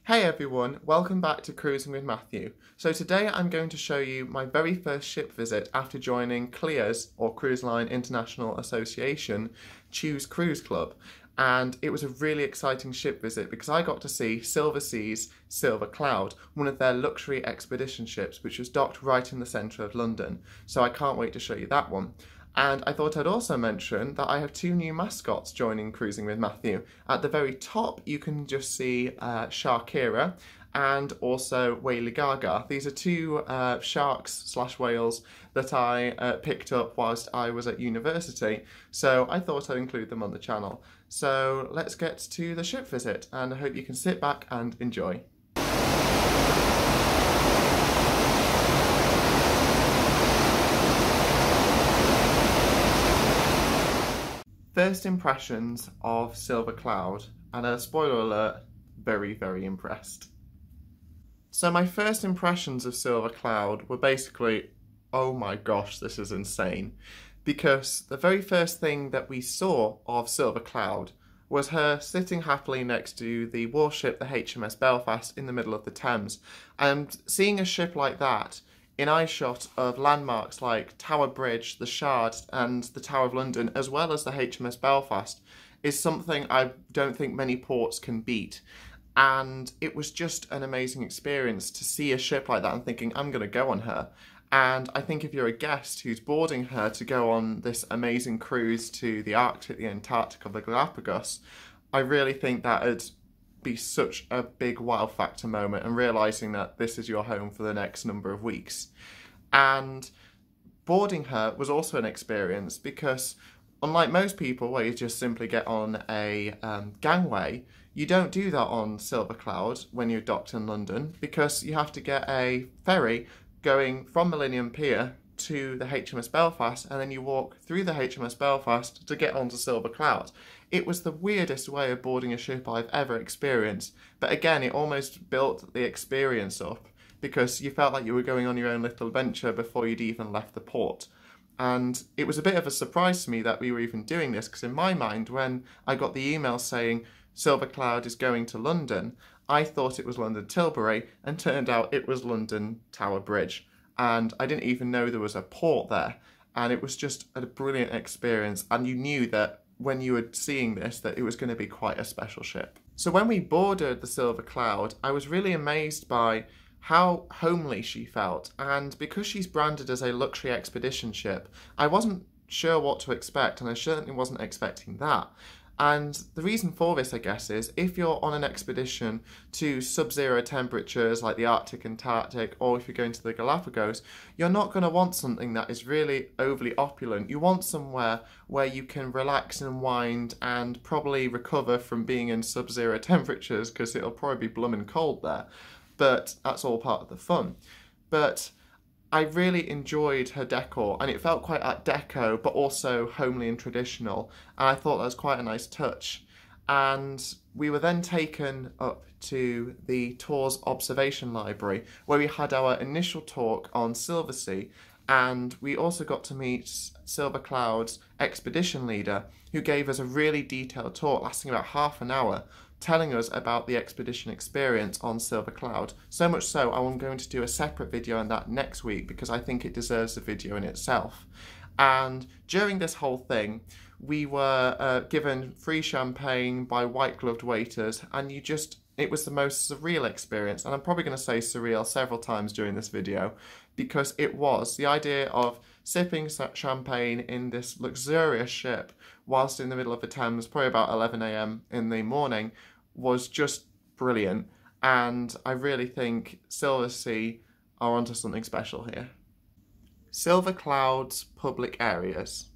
Hey everyone, welcome back to Cruising with Matthew. So today I'm going to show you my very first ship visit after joining CLIA's, or Cruise Line International Association, Choose Cruise Club. And it was a really exciting ship visit because I got to see Silversea's Silver Cloud, one of their luxury expedition ships, which was docked right in the centre of London. So I can't wait to show you that one. And I thought I'd also mention that I have two new mascots joining Cruising with Matthew. At the very top, you can just see Sharkira and also Whaley Gaga. These are two sharks/whales that I picked up whilst I was at university, so I thought I'd include them on the channel. So let's get to the ship visit, and I hope you can sit back and enjoy. First impressions of Silver Cloud, and a spoiler alert, very, very impressed. So my first impressions of Silver Cloud were basically, oh my gosh, this is insane. Because the very first thing that we saw of Silver Cloud was her sitting happily next to the warship, the HMS Belfast, in the middle of the Thames. And seeing a ship like that in eyeshot of landmarks like Tower Bridge, the Shard and the Tower of London, as well as the HMS Belfast, is something I don't think many ports can beat. And it was just an amazing experience to see a ship like that and thinking, I'm going to go on her. And I think if you're a guest who's boarding her to go on this amazing cruise to the Arctic, the Antarctic, or the Galapagos, I really think that would be such a big wow factor moment, and realising that this is your home for the next number of weeks. And boarding her was also an experience because, unlike most people where you just simply get on a gangway, you don't do that on Silver Cloud when you're docked in London, because you have to get a ferry going from Millennium Pier to the HMS Belfast, and then you walk through the HMS Belfast to get onto Silver Cloud. It was the weirdest way of boarding a ship I've ever experienced, but again, it almost built the experience up because you felt like you were going on your own little adventure before you'd even left the port. And it was a bit of a surprise to me that we were even doing this, because in my mind, when I got the email saying Silver Cloud is going to London, I thought it was London Tilbury, and turned out it was London Tower Bridge. And I didn't even know there was a port there. And it was just a brilliant experience, and you knew that when you were seeing this that it was going to be quite a special ship. So when we boarded the Silver Cloud, I was really amazed by how homely she felt, and because she's branded as a luxury expedition ship, I wasn't sure what to expect, and I certainly wasn't expecting that. And the reason for this, I guess, is if you're on an expedition to sub-zero temperatures like the Arctic, Antarctic, or if you're going to the Galapagos, you're not going to want something that is really overly opulent. You want somewhere where you can relax and wind and probably recover from being in sub-zero temperatures, because it'll probably be blooming cold there. But that's all part of the fun. But I really enjoyed her decor, and it felt quite Art Deco, but also homely and traditional, and I thought that was quite a nice touch. And we were then taken up to the tour's observation library, where we had our initial talk on Silversea, and we also got to meet Silver Cloud's expedition leader, who gave us a really detailed talk lasting about half an hour, telling us about the expedition experience on Silver Cloud. So much so, I'm going to do a separate video on that next week because I think it deserves a video in itself. And during this whole thing, we were given free champagne by white-gloved waiters, and it was the most surreal experience. And I'm probably going to say surreal several times during this video, because it was. The idea of sipping champagne in this luxurious ship whilst in the middle of the Thames, probably about 11 AM in the morning, was just brilliant. And I really think Silversea are onto something special here. Silver Cloud's public areas.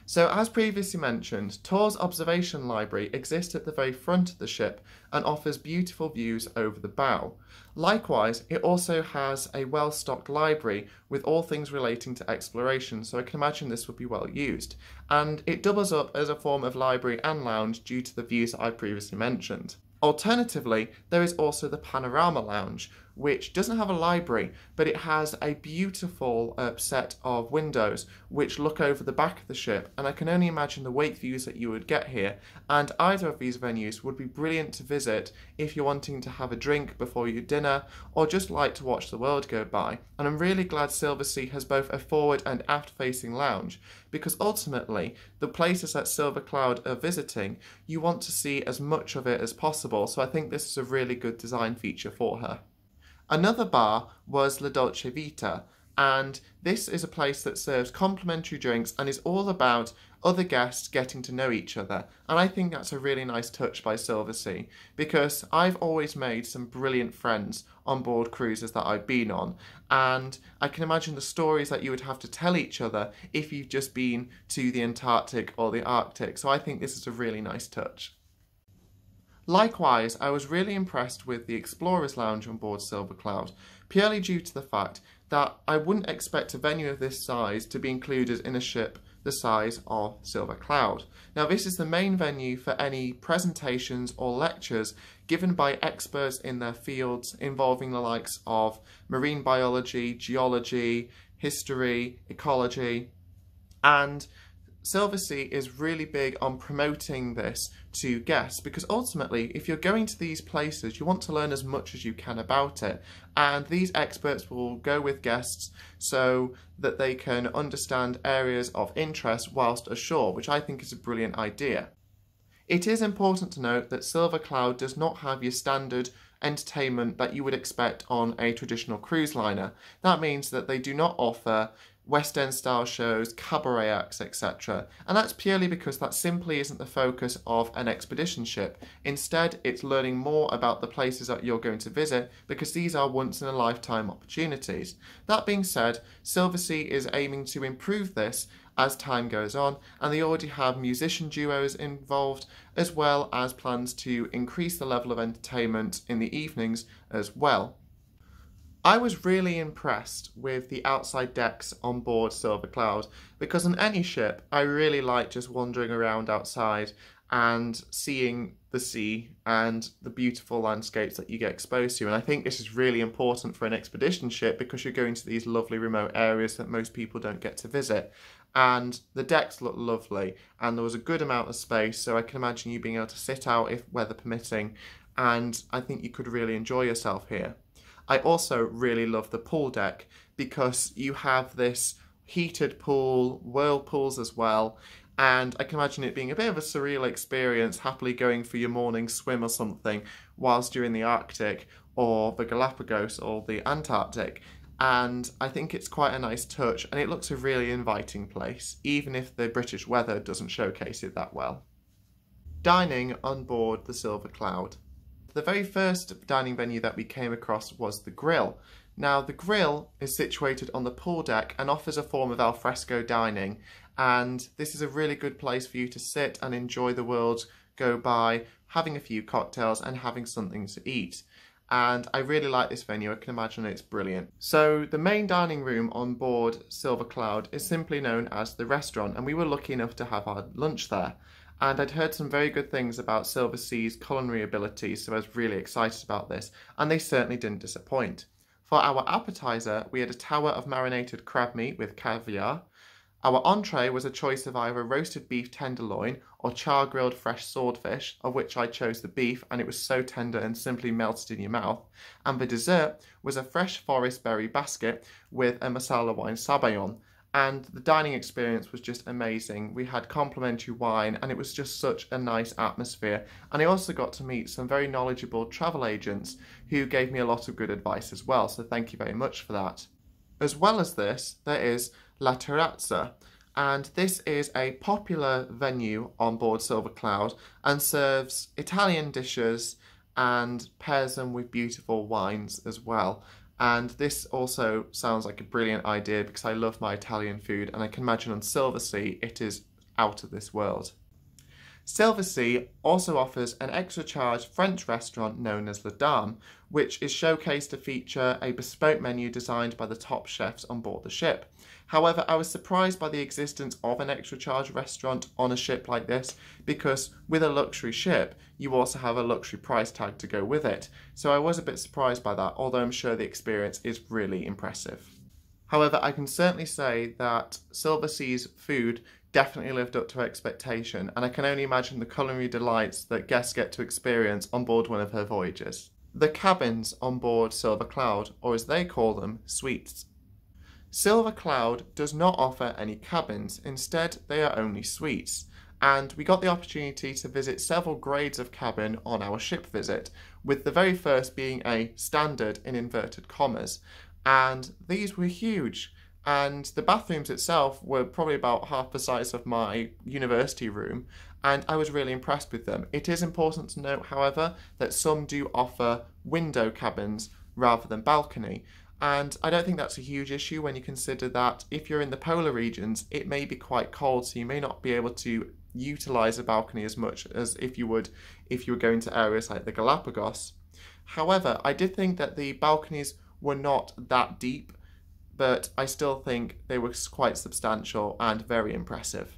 So as previously mentioned, Tor's observation library exists at the very front of the ship and offers beautiful views over the bow. Likewise, it also has a well-stocked library with all things relating to exploration, so I can imagine this would be well used. And it doubles up as a form of library and lounge due to the views that I previously mentioned. Alternatively, there is also the Panorama Lounge, which doesn't have a library, but it has a beautiful set of windows which look over the back of the ship, and I can only imagine the wake views that you would get here, and either of these venues would be brilliant to visit if you're wanting to have a drink before your dinner or just like to watch the world go by. And I'm really glad Silversea has both a forward and aft facing lounge, because ultimately the places that Silver Cloud are visiting, you want to see as much of it as possible, so I think this is a really good design feature for her. Another bar was La Dolce Vita, and this is a place that serves complimentary drinks and is all about other guests getting to know each other, and I think that's a really nice touch by Silversea, because I've always made some brilliant friends on board cruises that I've been on, and I can imagine the stories that you would have to tell each other if you've just been to the Antarctic or the Arctic, so I think this is a really nice touch. Likewise, I was really impressed with the Explorers Lounge on board Silver Cloud, purely due to the fact that I wouldn't expect a venue of this size to be included in a ship the size of Silver Cloud. Now, this is the main venue for any presentations or lectures given by experts in their fields involving the likes of marine biology, geology, history, ecology, and Silversea is really big on promoting this to guests, because ultimately if you're going to these places you want to learn as much as you can about it, and these experts will go with guests so that they can understand areas of interest whilst ashore, which I think is a brilliant idea. It is important to note that Silver Cloud does not have your standard entertainment that you would expect on a traditional cruise liner. That means that they do not offer West End style shows, cabaret acts, etc. And that's purely because that simply isn't the focus of an expedition ship. Instead, it's learning more about the places that you're going to visit, because these are once in a lifetime opportunities. That being said, Silversea is aiming to improve this as time goes on, and they already have musician duos involved, as well as plans to increase the level of entertainment in the evenings as well. I was really impressed with the outside decks on board Silver Cloud, because on any ship I really like just wandering around outside and seeing the sea and the beautiful landscapes that you get exposed to, and I think this is really important for an expedition ship because you're going to these lovely remote areas that most people don't get to visit. And the decks look lovely, and there was a good amount of space, so I can imagine you being able to sit out if weather permitting, and I think you could really enjoy yourself here. I also really love the pool deck because you have this heated pool, whirlpools as well, and I can imagine it being a bit of a surreal experience, happily going for your morning swim or something whilst you're in the Arctic or the Galapagos or the Antarctic. And I think it's quite a nice touch, and it looks a really inviting place, even if the British weather doesn't showcase it that well. Dining on board the Silver Cloud. The very first dining venue that we came across was the Grill. Now, the Grill is situated on the pool deck and offers a form of alfresco dining, and this is a really good place for you to sit and enjoy the world go by, having a few cocktails and having something to eat. And I really like this venue. I can imagine it's brilliant. So the main dining room on board Silver Cloud is simply known as the restaurant, and we were lucky enough to have our lunch there. And I'd heard some very good things about Silversea's culinary abilities, so I was really excited about this, and they certainly didn't disappoint. For our appetizer, we had a tower of marinated crab meat with caviar. Our entree was a choice of either roasted beef tenderloin or char-grilled fresh swordfish, of which I chose the beef, and it was so tender and simply melted in your mouth. And the dessert was a fresh forest berry basket with a masala wine sabayon. And the dining experience was just amazing. We had complimentary wine, and it was just such a nice atmosphere. And I also got to meet some very knowledgeable travel agents who gave me a lot of good advice as well, so thank you very much for that. As well as this, there is La Terrazza, and this is a popular venue on board Silver Cloud and serves Italian dishes and pairs them with beautiful wines as well. And this also sounds like a brilliant idea because I love my Italian food, and I can imagine on Silversea it is out of this world. Silversea also offers an extra charge French restaurant known as Le Dame, which is showcased to feature a bespoke menu designed by the top chefs on board the ship. However, I was surprised by the existence of an extra charge restaurant on a ship like this, because with a luxury ship, you also have a luxury price tag to go with it. So I was a bit surprised by that, although I'm sure the experience is really impressive. However, I can certainly say that Silversea's food definitely lived up to expectation, and I can only imagine the culinary delights that guests get to experience on board one of her voyages. The cabins on board Silver Cloud, or as they call them, suites. Silver Cloud does not offer any cabins, instead they are only suites, and we got the opportunity to visit several grades of cabin on our ship visit, with the very first being a standard in inverted commas, and these were huge. And the bathrooms itself were probably about half the size of my university room, and I was really impressed with them. It is important to note, however, that some do offer window cabins rather than balcony, and I don't think that's a huge issue when you consider that if you're in the polar regions, it may be quite cold, so you may not be able to utilise a balcony as much as if you would if you were going to areas like the Galapagos. However, I did think that the balconies were not that deep, but I still think they were quite substantial and very impressive.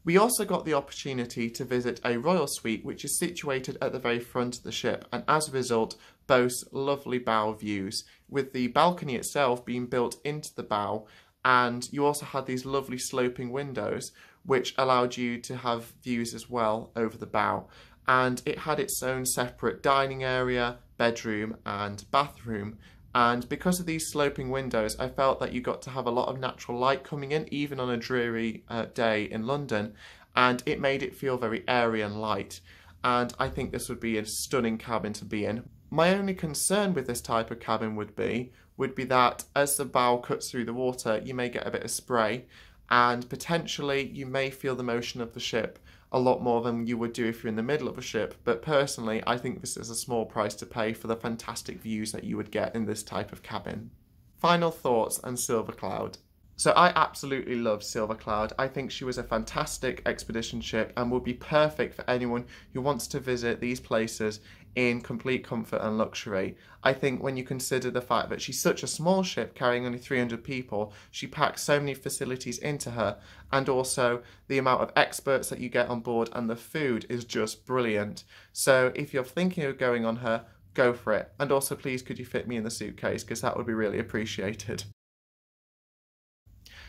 We also got the opportunity to visit a royal suite which is situated at the very front of the ship, and as a result boasts lovely bow views, with the balcony itself being built into the bow, and you also had these lovely sloping windows which allowed you to have views as well over the bow, and it had its own separate dining area, bedroom and bathroom. And because of these sloping windows, I felt that you got to have a lot of natural light coming in, even on a dreary day in London, and it made it feel very airy and light. And I think this would be a stunning cabin to be in. My only concern with this type of cabin would be that as the bow cuts through the water, you may get a bit of spray, and potentially you may feel the motion of the ship a lot more than you would do if you're in the middle of a ship, but personally I think this is a small price to pay for the fantastic views that you would get in this type of cabin. Final thoughts on Silver Cloud. So I absolutely love Silver Cloud. I think she was a fantastic expedition ship and would be perfect for anyone who wants to visit these places in complete comfort and luxury. I think when you consider the fact that she's such a small ship carrying only 300 people, she packs so many facilities into her, and also the amount of experts that you get on board and the food is just brilliant. So if you're thinking of going on her, go for it. And also please could you fit me in the suitcase, because that would be really appreciated.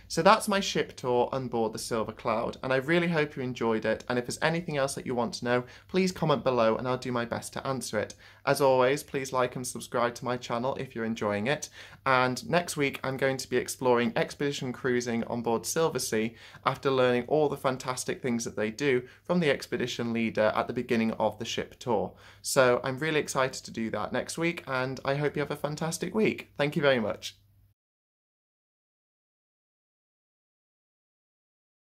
So that's my ship tour on board the Silver Cloud, and I really hope you enjoyed it, and if there's anything else that you want to know, please comment below and I'll do my best to answer it. As always, please like and subscribe to my channel if you're enjoying it, and next week I'm going to be exploring expedition cruising on board Silversea after learning all the fantastic things that they do from the expedition leader at the beginning of the ship tour. So I'm really excited to do that next week, and I hope you have a fantastic week. Thank you very much.